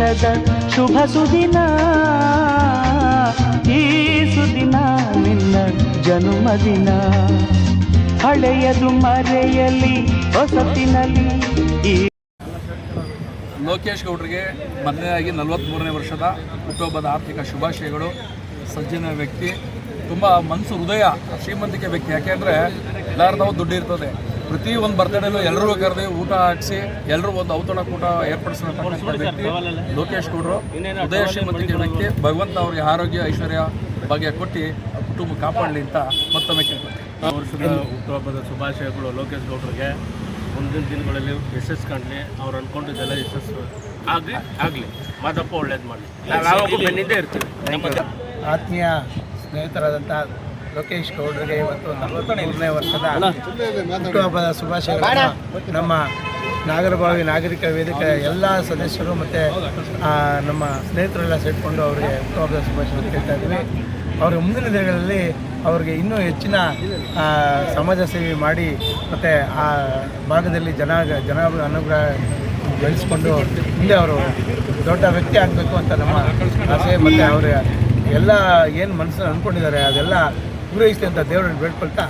ವರ್ಷದ ಶುಭ ಸುದಿನ, ಈ ಸುದಿನ ನಿನ್ನ ಜನ್ಮದಿನ. ಹಳೆಯದು ಮರೆಯಲಿ ಹೊಸತಿನಲ್ಲಿ. ಈ ಲೋಕೇಶ್ ಗೌಡ್ರಿಗೆ ಮೊದಲನೇದಾಗಿ 43ನೇ ವರ್ಷದ ಹುಟ್ಟುಹಬ್ಬದ ಆರ್ಥಿಕ ಶುಭಾಶಯಗಳು. ಸಜ್ಜನ ವ್ಯಕ್ತಿ, ತುಂಬ ಮನಸ್ಸು ಹೃದಯ ಶ್ರೀಮಂತಿಕೆ ವ್ಯಕ್ತಿ. ಯಾಕೆಂದರೆ ಎಲ್ಲರದವು ದುಡ್ಡು ಇರ್ತದೆ. ಪ್ರತಿ ಒಂದು ಬರ್ತಡೇಲೂ ಎಲ್ಲರೂ ಕರೆದು ಊಟ ಹಾಕಿಸಿ ಎಲ್ಲರೂ ಒಂದು ಔತಣಕೂಟ ಏರ್ಪಡಿಸಿರ್ತಕ್ಕಂಥ ವ್ಯಕ್ತಿ ಲೋಕೇಶ್ ಗೌಡರು. ಹೃದಯ ಶ್ರೀಮಂತಿಕೆ ವ್ಯಕ್ತಿ. ಭಗವಂತ ಅವರಿಗೆ ಆರೋಗ್ಯ ಐಶ್ವರ್ಯ ಭಾಗ್ಯ ಕೊಟ್ಟು ಕುಟುಂಬ ಕಾಪಾಡಲಿ ಅಂತ ಮತ್ತೊಮ್ಮೆ ಕೇಳ್ಕೊಳ್ತೀನಿ. ವರ್ಷದ ಹುಟ್ಟುಹಬ್ಬದ ಶುಭಾಶಯಗಳು ಲೋಕೇಶ್ ಗೌಡರಿಗೆ. ಮುಂದಿನ ದಿನಗಳಲ್ಲಿ ಯಶಸ್ಸು ಕಾಣಲಿ, ಅವ್ರು ಅಂದ್ಕೊಂಡಿದ್ದೆಲ್ಲ ಯಶಸ್ಸು ಆಗಲಿ. ಮಾದಪ್ಪ ಒಳ್ಳೇದು ಮಾಡಲಿ. ನಾವು ಯಾವಾಗೂ ಬೆನ್ನಿಂದೇ ಇರ್ತೀವಿ. ಆತ್ಮೀಯ ಸ್ನೇಹಿತರಾದಂಥ ಲೋಕೇಶ್ ಗೌಡರಿಗೆ ಇವತ್ತು 43ನೇ ವರ್ಷದ ಹುಟ್ಟುಹಬ್ಬದ ಶುಭಾಶಯಗಳನ್ನು ನಮ್ಮ ನಾಗರಬಾವಿ ನಾಗರಿಕ ವೇದಿಕೆಯ ಎಲ್ಲ ಸದಸ್ಯರು ಮತ್ತು ನಮ್ಮ ಸ್ನೇಹಿತರೆಲ್ಲ ಸೇರಿಕೊಂಡು ಅವರಿಗೆ ಹುಟ್ಟುಹಬ್ಬದ ಶುಭಾಶಯ ಕೇಳ್ತಾ ಇದ್ದೀವಿ. ಅವರ ಮುಂದಿನ ದಿನಗಳಲ್ಲಿ ಅವರಿಗೆ ಇನ್ನೂ ಹೆಚ್ಚಿನ ಸಮಾಜ ಸೇವೆ ಮಾಡಿ ಮತ್ತು ಆ ಭಾಗದಲ್ಲಿ ಜನ ಅನುಗ್ರಹ ಗಳಿಸ್ಕೊಂಡು ಮುಂದೆ ಅವರು ದೊಡ್ಡ ವ್ಯಕ್ತಿ ಆಗಬೇಕು ಅಂತ ನಮ್ಮ ಆಸೆ. ಮತ್ತು ಅವರ ಎಲ್ಲ ಏನು ಮನಸ್ಸನ್ನು ಅಂದ್ಕೊಂಡಿದ್ದಾರೆ ಅದೆಲ್ಲ ಪೂರೈಸಲಿ ಅಂತ ದೇವರನ್ನು ಬೇಡ್ಕೊಳ್ತಾ